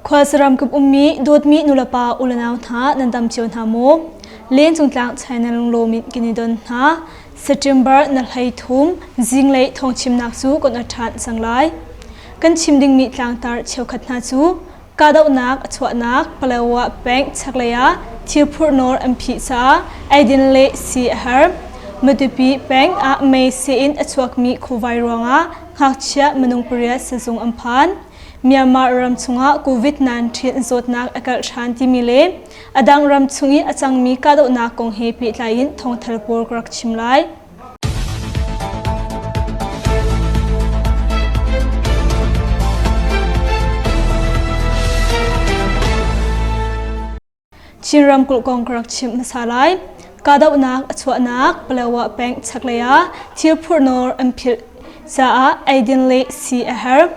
ควาสรำกับมีโดดมีนุลปาอุลนาวท่านันดำเชียวนาโมเลี้ยงจงตางใช้ในลมมิกินิดนท่าเซปเทมเบอร์นัลไฮทุ่มจิงเลยทองชิมนักสู้กนอัฐานสังไลกันชิมดิ่งมีตางตาเชียวขัดนาสู้กาดาวนักชวนักเปลวะแบงชักเลยะทิวพูนอร์อัมพิซาไอดินเลซีเฮอร์มดุปีแบงเมย์เซอินชวกมีคูไวรองหักเชียมนุงเปรียสซงอัมพันเมียมารำชงโควิด-19 จดนักอากาศชันที่มีเลอดังรำชงอาจังมีกาดนักกงเฮปิไลน์ทองทลปอร์กรักชิมไลชินรำกุลกองกรักชิมมาสาไลกาดนักชวนักเปลวะแบงชักเลยะทิวพูนอร์อัมพิซาไอดินเลซีเฮอร์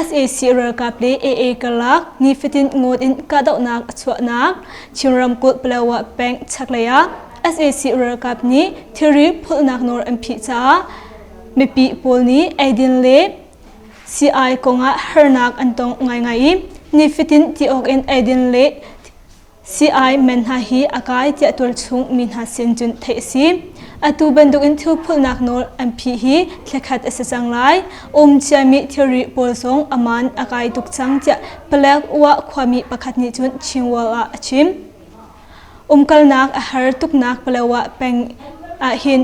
SAC เรือกับเล AA กลักนิฟิตินงดอินกาดาวนักชวนักชิมรำกุลเปลวะแบงชักเลยะ SAC เรือกับนี้ทีรีพูนักนอร์อัมพิซาไม่ปีปูนี้ไอดินเล CI กงะเฮอร์นักอันตงไงนิฟิตินที่ออกอินไอดินเล CI เมนฮาฮีอากาศที่ตัวชุงมินฮาเซนจุนเทซีอตูบันดุอินทิวพูนักนอร์อัมพีฮีเล็กขัดเอสจังไลเชียมีทีรีโพลซงอามันอากาศตุกจังจะเปลกว่าความมีประคัดนิจุนชิงวลาชิมกัลนักอาหารตุกนักเปลว่าเป็นหิน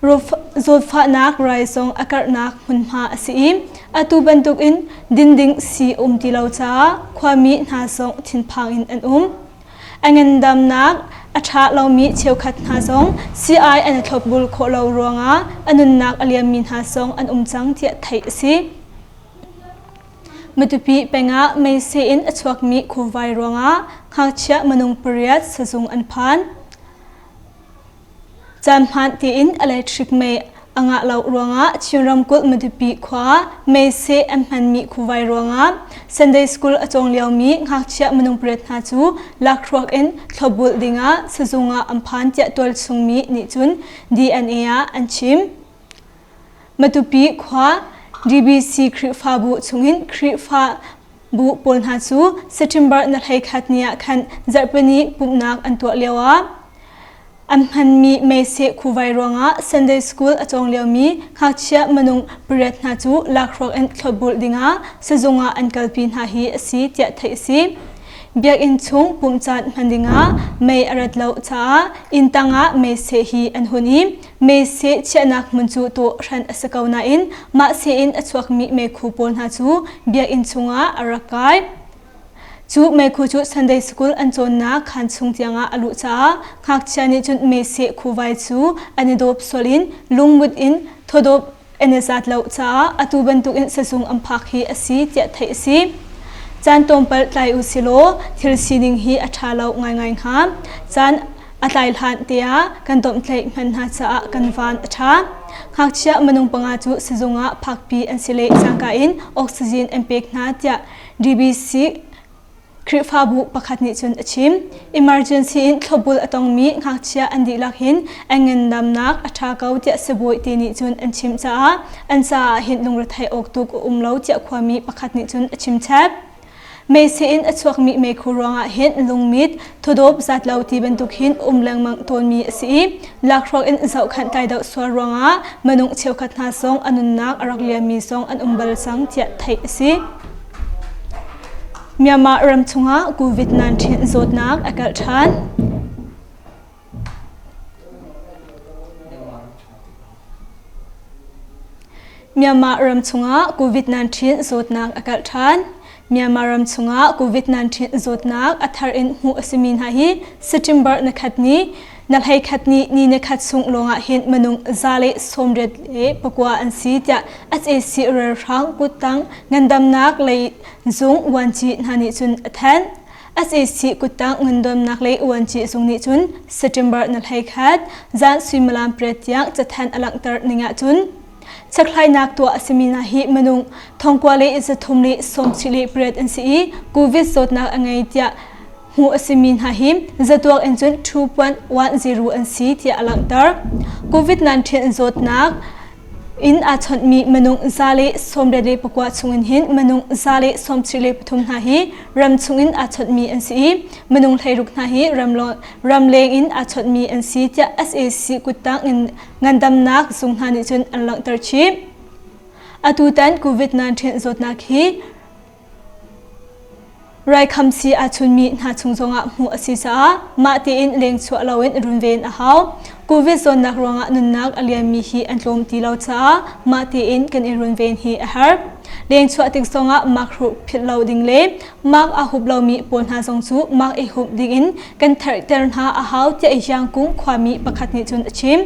รูฟจูฟ้านักไรซงอากาศนักหุ่นมาสีอตูบันดุอินดินสีที่เราจ้าความมีนาซงทินพังอินอันเงินดำนักอาชาเรามีเชียวขัดหาซง CI อันทบบุลโคเรารวงอันนุนนักอเลียมินหาซงอันจังเทียไทยสิมาตุปีเป็นไม่เสียอินชวกมีคูไวรวงหากเชื่อมนุงปริยัติสงอันพันจำพันตีอินอิเล็กทริกเมย์เรารวงชิมรำกุลมาตุปีขวาไม่เสียอันพันมีคูไวรวงSunday School จงเลี้ยวมีหักเชื่อมนุงเปรตนาจูลักรวกอินทบุลดิงสจงอัมพันจะตัวชงมีนิจุน DNA อันชิมมาตุปีขวา DBC คริฟาบุชงอินคริฟาบุปนนาจู September นัดให้ขัดเนียขันจัดปนีปุ่มนักอันตัวเลี้ยวอันพันมีไม่เสกคูไวรวงSunday School จงเลี้ยวมีหักเชื่อมนุงเปรตนาจูลักรวกอินทบุลดิงสจงอันกัลปินหาฮีสีเจตไทยสีเบียกอินชงปุ่มจัดมันดิงไม่อรัดเล่าจ้าอินตังไม่เสฮีอันหุนีไม่เสเชนักมันจูตัวรันสกาวนาอินมาเสอินอชวกมีไม่คูปนนาจูเบียกอินชงอรักไกจูไม่คูจู Sunday School อันจนนักขันชงเตียงอลุจ้าหักเชนิจุนไม่เสคูไวจูอันนี้ดบสลินลุงมุดอินทดบเอเนซัดเล่าจ้าอตูบันตุอินสจงอัมพักฮีอสีเจตไทยสีจันตอมเปิดไลอุสิโลทิลซีดิงฮีอัชาเลาง่ายๆค่ะจันอัตไลหันเตียกันตอมไลมันหาจ้ากันวานอัชาหากเชื่อมนุงปังอาจุสจงพักปีอันสิเลจังกาอินออกซิเจนเอ็มเปกนาเตีย DBCคริฟาบุประคัดนิจุนชิม emergency อินทบุลอตองมีหากเชื่ออันดีลักหินเงินดำนักอัชาเกาเตียสบุยตีนิจุนอันชิมจ้าอันซาหินลงรถไทยออกตุกเล่าเตียความมีประคัดนิจุนชิมแทบไม่เสียอินชวกมีไม่คูรวงหินลงมิดทดบจัดเล่าที่บรรทุกหินแรงมังตนมีสีลักรวกอินเจ้าขันไตดาวสวรวงมนุงเชียวขัดนาซงอันนักรักเลียมีซงอันบัลสังเทียไทยสีเมียมารำชงโควิด-19 จดนักอากาศชันเมียมารำชงโควิด-19 จดนักอากาศชันเมียมารำชงโควิด-19 จดนักอัฐรินหูอสมินหาฮี September นักขัดนี้นักให้ขัดนี้นี่นักขัดส่งลงหินมนุงซาเลสมเด็จเอปกว่าอันสีจะ SAC เรือรังกุตังเงินดำนักเลยจงวันจีนานิจุนแทน SAC กุตังเงินดำนักเลยวันจีจงนิจุน September นักให้ขัดจานสุยมลามเปรตยังจะแทนอลังเตอร์นิงจุนสักหลายนักตัวสมินาฮีมนุงทองกว่าเลยจะทุ่มเลยสมศิลิเปรตอันสีกูวิสดนักอังไงเดียหูอสมินหาหิมจะตัวอินจุน 2.10 อันสีที่อลังเตอร์โควิด-19 จดนัก in a chon mi manung zale somrele pakwa chungin hin manung zale somchile pathum na hi ram chungin a chon mi an si manung thairuk na hi ramleng in a chon mi an si tia SAC kutang ngandam nak zung na ni chun an lang tar chi atutan COVID-19 zot nak hi rai kham si a chun mi na chung zonga mu asisa ma ti in leng chu alawin runven a haw covid zon nak ronga nun nak aliam mi hi antlom ti lo cha ma ti in kan in runven hi a har leng chu atik zonga makru phit lo ding le mak a hup lo mi pon ha zong chu mak e hup ding in kan thar ter ha a haw ti a yang kung khwami pakhat ni chun achim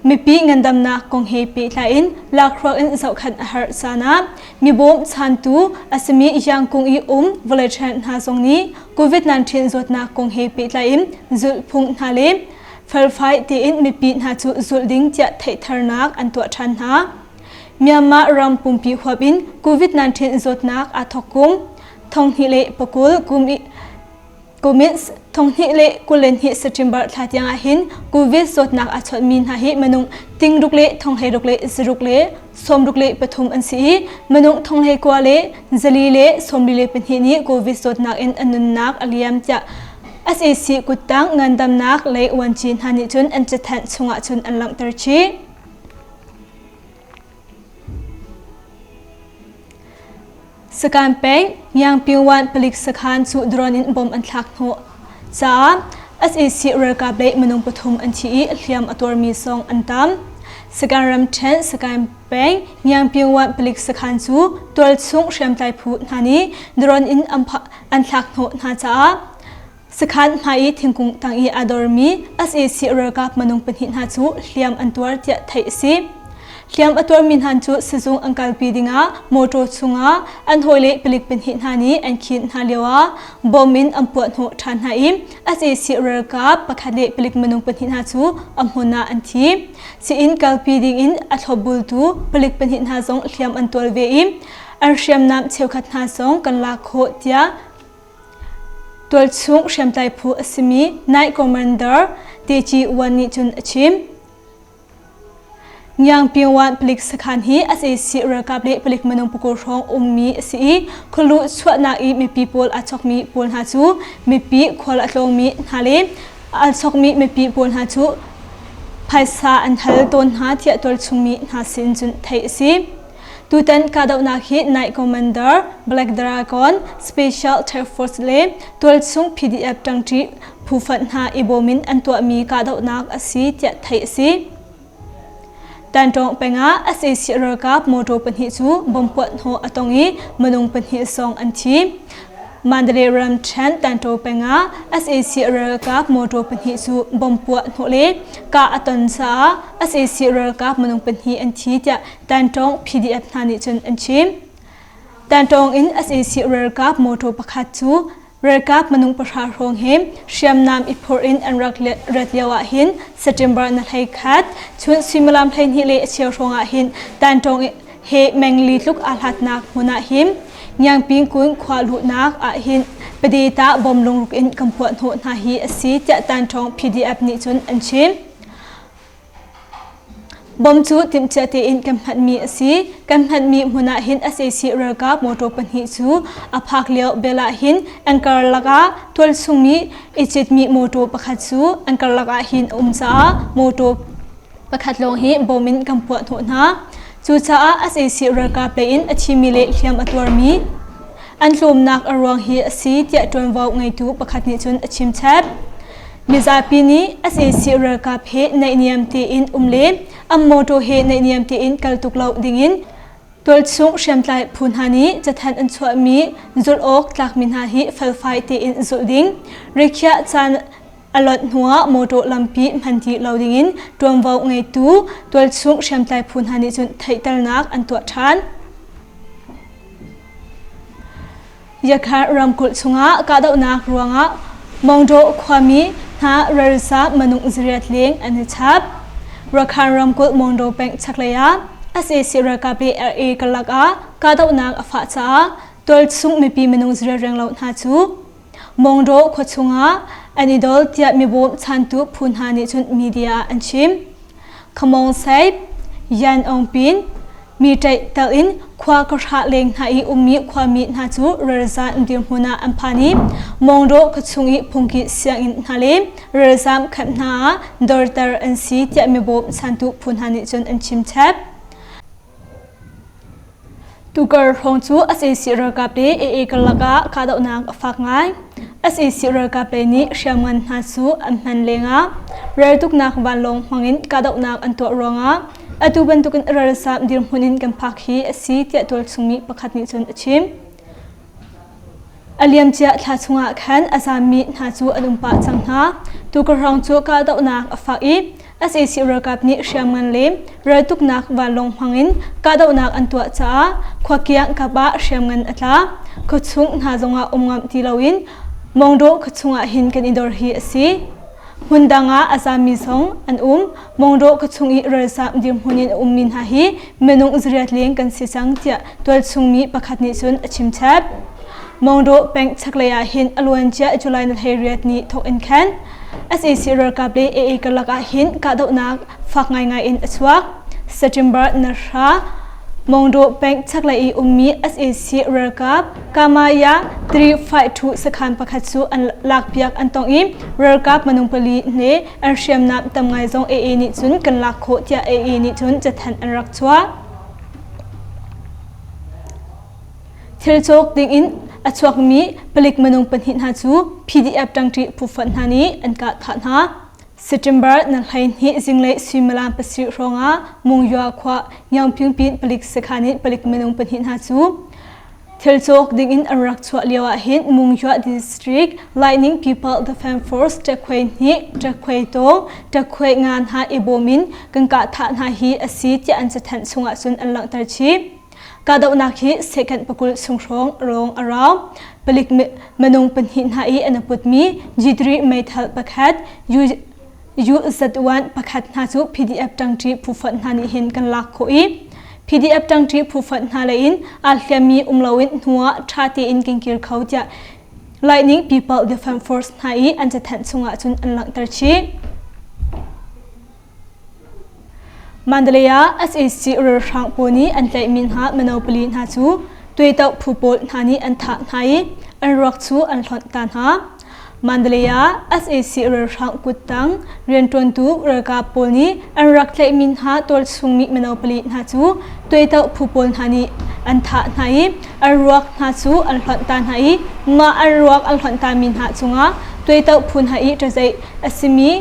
mi pi ngandam na kong he pi tla in lakro in zau khan har sana mi bom chan tu asmi yang kong I volation ha zong ni covid-19 zot na kong he pi tla in zul phung na le falfai ti in mi pi na chu zul ding tia thai thar nak an to than ha Myanmar ram pumpi hwabin covid-19 zot nak a thokum thong hi le pakul Comments thong hi le kulen hi September thatiang a hin covid zot nak a chot min ha hi manung ting ruk le thong he ruk le zruk le som ruk le pathum an si manung thong he kwa le zali le som li le pen hi ni covid zot nak in anun nak aliam cha SAC kutang ngandam nak le wan chin hani chun an chathan chunga chun an lang tar chi Sakan peng yang piwan pelik sakhan chu drone in bom an thak no cha SAC raka ble manung pathum an thi hliam ator mi song antam sakan ram then sakan peng yang piwan pelik sakhan chu tol chung shem tai phu nani drone in an thak no na cha sakhan mai thingkung tang I ador mi SAC raka manung panhin ha chu hliam antor tia thai si Hliam ator min han chu sizung angkal pi dinga motor chunga an hoile pelik pen hin hani an khin na lewa bomin ampuat ho than ha im SAC raka pakhale pelik manung pen hin ha chu amhona an thi si in kalpi ding in athobul tu pelik pen hin ha zong hliam an tol ve im ar shem nam chewkhat na zong kan la kho tia tol chung shem tai phu asimi night commander techi wani chun achim Yang piwan pelik sakhan hi SAC rakap le pelik manung pukul rong ummi si khulu chwa na I mi people achok mi pol ha chu mi pi khol atlong mi hale achok mi pi pol ha chu phaisa an hal ton ha thia tol chung mi ha sin chun thai si tutan ka dau na hi night commander black dragon special task force le tol chung PDF tangti phufan ha ibomin an to mi ka dau nak asi tia thai si Tan tong penga SAC rakap moto panhi chu bompot ho atongi manung panhi song an thi Mandalay ram chan tan to penga SAC rakap moto panhi chu bompot ho le ka aton sa SAC rakap manung panhi an thi tia tan tong PDF thani chun an chim tan tong in SAC rakap moto pakhat chu Rakap manung pasha rong hem shyam nam ipor in an rat lewa hin September na thai khat chun simulam thain hi le cheu ronga hin tan tong he mengli tluk alhat nak huna him nyang ping kun khwa lu nak a hin pedita bom lung ruk in kampot ho na hi asi cha tan tong PDF ni chun an chim Bom chu tim chate in kamhat mi asi kamhat mi huna hin SAC rakap moto panhi chu aphak leo bela hin anchor laga tol sungmi ichit mi moto pakhat chu anchor laga hin umcha moto pakhat long hi bomin kampot ho na chu cha SAC rakap le in achimi le hliam atwar mi anhlom nak arwang hi asi tia ton wau ngai tu pakhat ni chun achim chap Mizapini SAC rakap he nai niam te in umle ammoto he nai niam te in kaltuk lau dingin tol chung shamtlai phunhani chathan an chwa mi zul ok tlak min ha hi falfai te in zul ding rikhya chan alot hnuwa moto lampi mhanti lau dingin tuam wau ngai tu tol chung shamtlai phunhani chun thaital nak an to than yakha ramkul chunga ka dau nak ruanga mongdo khwami ha rarsa manung zriat leng ani chap rakhan ramkul mongdo peng chaklaya SAC rakapi RA kalaka ka dau nak afa cha tol chung mi pi manung zria reng lau na chu mongdo khochunga anidol tia mi bom chantu phunhani chun media anchim khamong sai ยันองปินมีใจเตลินขวากระหาเลงหายมีความมีหาจูเรือซามดิมหัวนาอัมพานีมองโดกชุงอีพงกิเสียงอินฮาเลเรือซามขันนาดอร์เตอร์อันซีจะมีบบสันตุพุนหานิจนอันชิมแทบตุกร์ฮงจูอาศัยสิรกับเดกลกะคาดเอานักฟักง่ายอาศัยสิรกับเดนี้เชื่อมันหาจูอันมันเลงะเรือตุกนักวันลงหังอินคาดเอานักอันตัวรองะอตุบันตุกันเรือซามดิมหุนินกันพักฮีสีเตะตัวสุมีประคัดนิจนชิมอเลียมเจ้าทัศงะขันอาซามีหาจูอนุปะจังหาตุกร์ฮงจูคาดเอานักฟักอีอาศัยสิรกับนี้เชื่อมันเลมเรือตุกนักวันลงหังอินคาดเอานักอันตัวจ้าขวักยังกับบ้าเชื่อมันอัตลาขชุงหาจงอาอมงามทีลาวินมองดูขชุงอาหินกันอินดอร์ฮีสีหุ่นดังอาซามิซงอันมองดูขชุงอีเรือซามดิมหุนินมินหาฮีเมนุงจริตเลี้ยงกันสิสังเตียตัวชุงมีประคัดนิสุนชิมแทบมองดูเป็นชักเลยหินอลวนเจ้าจุลัยนเฮเรียตนี้ทกอินแคนSAC เรือกับเดกลักหินกาดนักฟักง่ายอินสวักเซติมเบอร์นรามองดูเป็นชักเลยมี SAC เรือกับกามายา352สขันประคัดสูอันหลักเปียกอันตองอิมเรือกับมนุษย์ผลิตเนอันเชียมนับตำไงจงนิจุนกันหลักโคเตียนิจุนจะทันอันรักชัวเทเลโจกดิ่งอินอัจฉริมีผลิตมนุษย์เป็นหินหาจู PDF ดังที่ผู้ฟังหานี้อันกาฐานหาเซปเทมเบอร์นั่งให้หิจิงเลยซิมลานภาษีรองอามุงยัวขวายามพิงปีนผลิตสถานีผลิตมนุษย์เป็นหินหาจูเทลโจกดิ่งอินอันรักชัวเลียวหินมุงยัวดิสตริก Lightning People Defense Force จะควยหิจะควยโตจะควยงานหาอิโบมินกันกาฐานหาหิอาศัยที่อันจะทันสงสุนอันหลังตัดชีกาดาวนักฮีเซกันปกุลสงรองรองอาราวผลิตมนุษย์เป็นหินหายอันพุทมีจีตรีเมทัลประคัดยูจัดวันประคัดหาจู PDF ดังที่ผู้ฟังหานิเห็นกันหลักโคอี PDF ดังที่ผู้ฟังหาเลอินอัลเลียมีลาวินหัวชาติอินกิงกิร์เขาจะ Lightning People Defense Force หายอันจะแทนสงจุนอันหลังตัดชีมันเดีย SAC เรือช่างปนีอันใจมินหามโนปลีนหาจูตัวเต่าผู้ปนหานี้อันทักหายอันรักจูอันหลอนตานหามันเดีย SAC เรือช่างกุดตังเรียนตวนตูเรือกาปนีอันรักใจมินหาตัวสุงมิมโนปลีนหาจูตัวเต่าผู้ปนหานี้อันทักหายอันรักหาจูอันหลอนตานหายมาอันรักอันหลอนตานมินหาจูงะตัวเต่าพูนหายจะใจอสิมี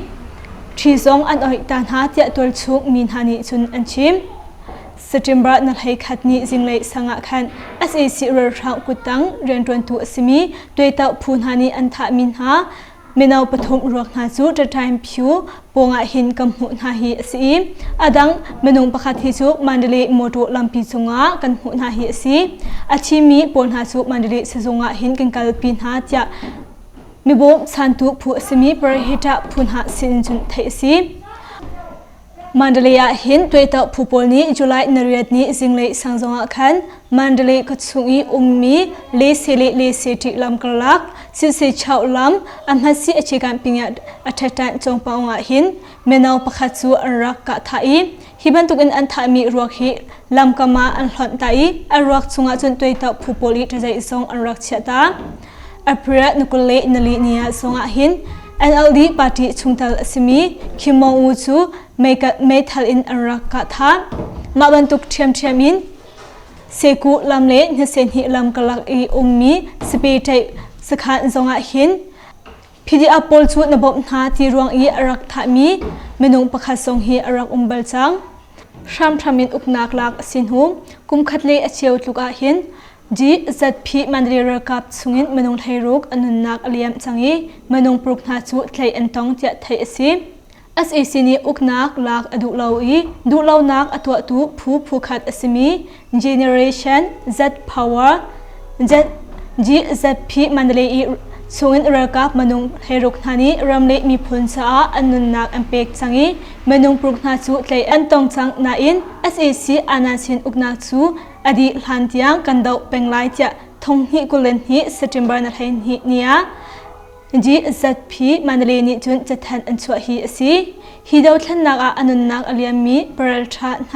ชีซองอันอริตานหาเตียตัวชุกมินหานิจุนอันชิมสติมบรัดนักให้ขัดนี้จิงเลยสังขัน SAC เรือช่างกุตังเรียนตวนตัวสิมีตัวเต่าพูนหานิอันทามินหาเมนเอาปฐมรวกหาจูจะไทม์ผิวปงอาหินกำหุนหาฮีสีอดังเมนุงประคัดฮิจุมันเดลีโมโตลำปีจงากันหุนหาฮีสีอาชิมีปนหาจูมันเดลีเสจงาหินกันกัลปินหาจะมีบ่มสันตุผู้สมีประเหตุพุนหาสินจุนเทสีมันเดลียหินตัวเต่าผู้ปนนี้จุลัยนเรียดนี้จิงเลยสังจงอาคันมันเดลีกัดสุงีมีเลเสติลำกลักสิเสชาวลำอันฮัสิอเชกันปิญญาอัฐตันจงปองอาหินเมนเอาประคัดจูอันรักกะทายฮิบันตุกันอันทามีรักฮิลำกามาอันหลอนไตอันรักจงอาจนตัวเต่าผู้ปนนี้จะใจทรงอันรักเชตาอภิรัตนุกเลนลีเนียสงอาหิน NLD ปาร์ตี้ชุงทัลสิมีคิมมองอูจูเมทัลอินอันรักกะทามาบรรทุกเทียมอินเซกุลำเล่เนเซนฮิลำกลักอีมีสเปย์ใจสขันสงอาหินพิธีอัปโปลจูนบบนาที่รวงอีอันรักทามีเมนุงประคัดสงฮีอันรักเบลจังชามทามินอุกนักลักสินหูกุมขัดเล่เชียวทุกอาหินจีจัดพิมันเรียรกับสุงินมนุษย์ไทยรุกอนุนักเลียมจังยีมนุษย์ปลุกนาจูไทยอันตองเจไทยสิ SAC นี้อุกนักลักอดุลาวีดูลาวนักอตัวตุผู้ขัดอสิมี Generation Z Power G Z P มันเรียสุงินเรกับมนุษย์ไทยรุกนานี้รำเละมีผลสะอาอนุนักอันเป็กจังยีมนุษย์ปลุกนาจูไทยอันตองจังนาอิน SAC อานาชินอุกนักจูอดีตหลานเตียงกันดาวเป็นไล่จะทงหิกุเลนหิสติมบาร์นัทเฮนหิเนีย จีจัดพีมันเลนิจุนจะทันอันชัวฮีสิฮีดาวทันนักอนุนักอเลียมีเปรลชาไน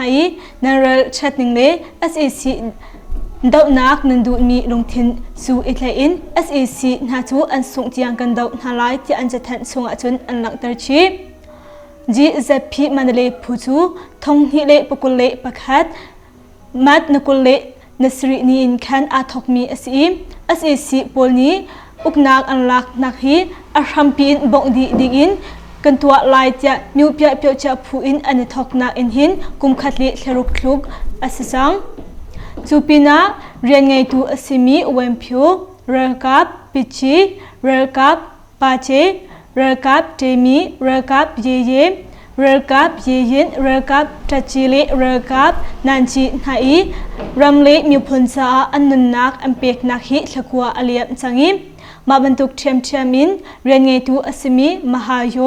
นันเรลชัดหนึ่งเลย SAC ดาวนักนันดูมีลงทินสู่อิตาลีน SAC นาจูอันส่งเจียงกันดาวนาไลที่อันจะทันส่งจุนอันหลังตรชีจีจัดพีมันเลผู้จูทงฮิเลปกุลเลปะคัดมัดนกุลเลนสรีนีอินคันอาทกมีSAC ปอลนี้อุกนักอันลักนักฮีอารัมปีนบงดีดิกินกันตัวลายจะมิวเปียเปียวจะผู้อินอันทอกนักอินหินกุมขัดลิทรุกลุกอาศัสังจูปีนาเรียนไงตัวอสิมีเวมพิวเรกับปิจิเรกับปาเจเรกับเจมีเรกับเยเยเรกับเยยินเรกับทัจิเลเรกับนันจินาอีรัมเลมิวพนซาอันนุนนักอันเปียกนักฮิตะกัวอเลียมจังอิมมาบรรทุกเทียมมินเรียนไงตัวอสิมีมหาโย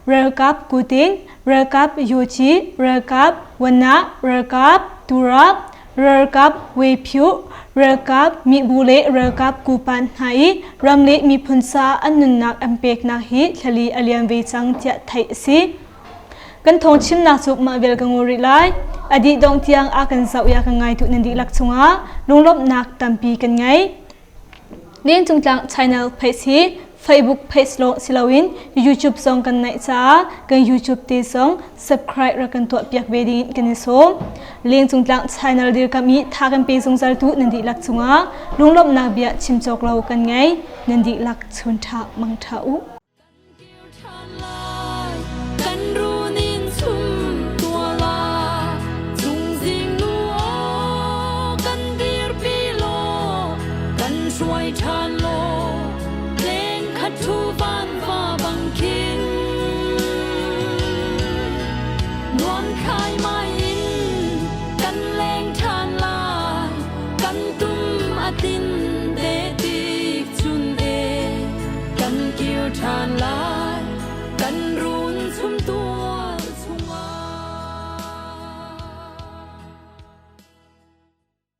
เรกับกูติงเรกับยูจิเรกับวันนาเรกับตูราเรกับเวพิวเรกับมีบุเลเรกับกูปันไฮรัมเลมีพนซาอันนุนนักอันเปียกนักฮิทะลีอเลียมเวจังเจไทยสิกันทงชิมนักสุกมาเวลกังวริไลอดีตดองเทียงอากันสาวยากันไงทุกนันดีลักษุงาลุงลบนักตัมปีกันไงเลี้ยงจุงจัง channel page Facebook page ลงสิลาวิน YouTube ส่งกันไหนจ้ากัน YouTube ตีส่ง subscribe รักันตัวเปียกเวดีกันนิสมเลี้ยงจุงจัง channel เดียวกันมีทากันไปส่งสารทุนันดีลักษุงาลุงลบนักเบียชิมจอกเรากันไงนันดีลักชุนทามังทาอุช่วยทานโลเพลงคัดทูบ้านฟ้าบังคินนวลคายไม้อินกันแรงทานลายกันตุ้มอาตินเดติกชุนเอกันเกี่ยวทานลาย